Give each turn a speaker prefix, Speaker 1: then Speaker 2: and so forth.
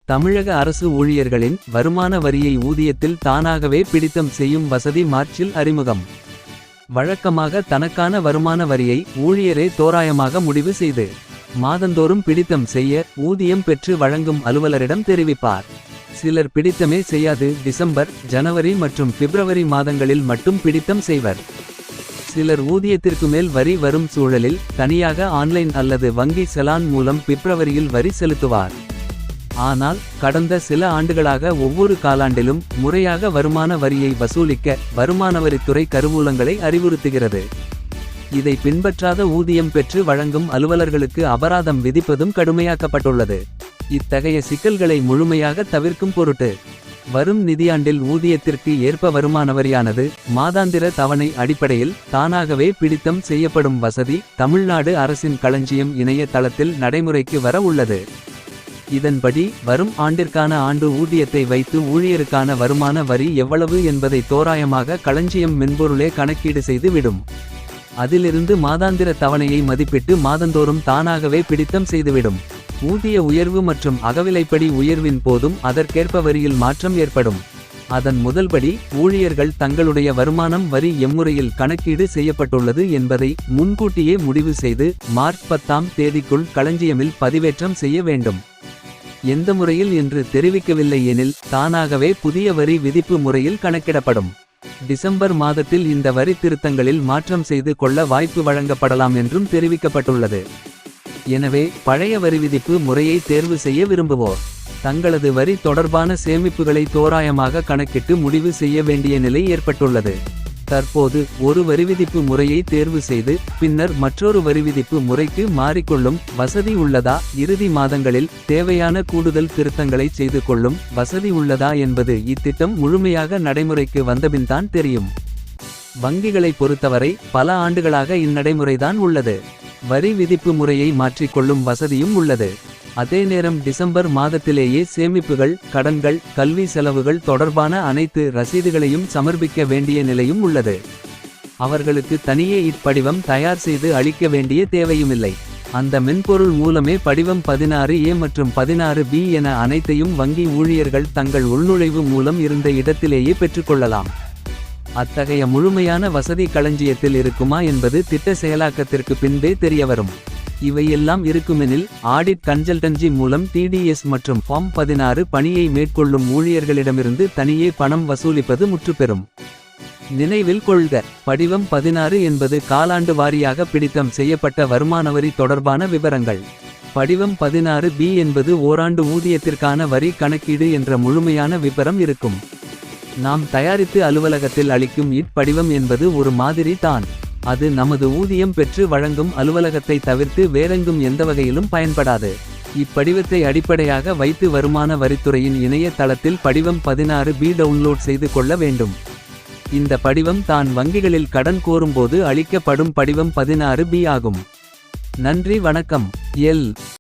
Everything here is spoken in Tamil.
Speaker 1: தமிழக அரசு ஊழியர்களின் வருமான வரியை ஊதியத்தில் தானாகவே பிடித்தம் செய்யும் வசதி மார்ச்சில் அறிமுகம். வழக்கமாக தனக்கான வருமான வரியை ஊழியரே தோராயமாக முடிவு செய்து மாதந்தோறும் பிடித்தம் செய்ய ஊதியம் பெற்று வழங்கும் அலுவலரிடம் தெரிவிப்பார். சிலர் பிடித்தமே செய்யாது டிசம்பர், ஜனவரி மற்றும் பிப்ரவரி மாதங்களில் மட்டும் பிடித்தம் செய்வர். சிலர் ஊதியத்திற்கு மேல் வரி வரும் சூழலில் தனியாக ஆன்லைன் அல்லது வங்கி செலான் மூலம் பிப்ரவரியில் வரி செலுத்துவார். ஆனால் கடந்த சில ஆண்டுகளாக ஒவ்வொரு காலாண்டிலும் முறையாக வருமான வரியை வசூலிக்க வருமானவரித்துறை கருவூலங்களை அறிவுறுத்துகிறது. இதை பின்பற்றாத ஊதியம் பெற்று வழங்கும் அலுவலர்களுக்கு அபராதம் விதிப்பதும் கடுமையாக்கப்பட்டுள்ளது. இத்தகைய சிக்கல்களை முழுமையாக தவிர்க்கும் பொருட்டு வரும் நிதியாண்டில் ஊதியத்திற்கு ஏற்ப வருமான வரியானது மாதாந்திர தவணை அடிப்படையில் தானாகவே பிடித்தம் செய்யப்படும் வசதி தமிழ்நாடு அரசின் களஞ்சியம் இணைய தளத்தில் நடைமுறைக்கு வர உள்ளது. இதன்படி வரும் ஆண்டிற்கான ஆண்டு ஊதியத்தை வைத்து ஊழியருக்கான வருமான வரி எவ்வளவு என்பதை தோராயமாக களஞ்சியம் மென்பொருளே கணக்கீடு செய்து விடும். அதிலிருந்து மாதாந்திர தவணையை மதிப்பிட்டு மாதந்தோறும் தானாகவே பிடித்தம் செய்துவிடும். ஊதிய உயர்வு மற்றும் அகவிலைப்படி உயர்வின் போதும் அதற்கேற்ப வரியில் மாற்றம் ஏற்படும். அதன் முதல்படி ஊழியர்கள் தங்களுடைய வருமானம் வரி எம்முறையில் கணக்கீடு செய்யப்பட்டுள்ளது என்பதை முன்கூட்டியே முடிவு செய்து மார்ச் 10ஆம் தேதிக்குள் களஞ்சியமில் பதிவேற்றம் செய்ய வேண்டும். எந்த முறையில் என்று தெரிவிக்கவில்லை எனில் தானாகவே புதிய வரி விதிப்பு முறையில் கணக்கிடப்படும். டிசம்பர் மாதத்தில் இந்த வரி திருத்தங்களில் மாற்றம் செய்து கொள்ள வாய்ப்பு வழங்கப்படலாம் என்றும் தெரிவிக்கப்பட்டுள்ளது. எனவே பழைய வரி விதிப்பு முறையை தேர்வு செய்ய விரும்புவோர் தங்களது வரி தொடர்பான சேமிப்புகளை தோராயமாக கணக்கிட்டு முடிவு செய்ய வேண்டிய நிலை ஏற்பட்டுள்ளது. தற்போது ஒரு வரிவிதிப்பு முறையை தேர்வு செய்து பின்னர் மற்றொரு வரிவிதிப்பு முறைக்கு மாறிக்கொள்ளும் வசதி உள்ளதா, இறுதி மாதங்களில் தேவையான கூடுதல் திருத்தங்களை செய்து கொள்ளும் வசதி உள்ளதா என்பது இத்திட்டம் முழுமையாக நடைமுறைக்கு வந்தபின்தான் தெரியும். வங்கிகளை பொறுத்தவரை பல ஆண்டுகளாக இந்நடைமுறைதான் உள்ளது. வரி விதிப்பு முறையை மாற்றிக்கொள்ளும் வசதியும் உள்ளது. அதே நேரம் டிசம்பர் மாதத்திலேயே சேமிப்புகள், கடன்கள், கல்வி செலவுகள் தொடர்பான அனைத்து ரசீதுகளையும் சமர்ப்பிக்க வேண்டிய நிலையும் உள்ளது. அவர்களுக்கு தனியே இப்படிவம் தயார் செய்து அளிக்க வேண்டிய தேவையுமில்லை. அந்த மென்பொருள் மூலமே படிவம் 16A மற்றும் 16B என அனைத்தையும் வங்கி ஊழியர்கள் தங்கள் உள்நுழைவு மூலம் இருந்த இடத்திலேயே பெற்றுக்கொள்ளலாம். அத்தகைய முழுமையான வசதி களஞ்சியத்தில் இருக்குமா என்பது திட்ட செயலாக்கத்திற்கு பின்பே தெரியவரும். இவையெல்லாம் இருக்குமெனில் ஆடிட் கன்சல்டன்சி மூலம் TDS மற்றும் ஃபார்ம் 16 பணியை மேற்கொள்ளும் ஊழியர்களிடமிருந்து தனியே பணம் வசூலிப்பது முற்றுப்பெறும். நினைவில் கொள்க, படிவம் 16 என்பது காலாண்டு வாரியாக பிடித்தம் செய்யப்பட்ட வருமானவரி தொடர்பான விவரங்கள். படிவம் 16B என்பது ஓராண்டு ஊதியத்திற்கான வரி கணக்கீடு என்ற முழுமையான விபரம் இருக்கும். நாம் தயாரித்து அலுவலகத்தில் அளிக்கும் படிவம் என்பது ஒரு மாதிரி தான். அது நமது ஊதியம் பெற்று வழங்கும் அலுவலகத்தை தவிர்த்து வேறெங்கும் எந்த வகையிலும் பயன்படாது. இப்படிவத்தை அடிப்படையாக வைத்து வருமான வரித்துறையின் இணைய தளத்தில் படிவம் 16B டவுன்லோட் செய்து கொள்ள வேண்டும். இந்த படிவம் தான் வங்கிகளில் கடன் கோரும்போது அளிக்கப்படும் படிவம் 16B ஆகும். நன்றி, வணக்கம். எல்.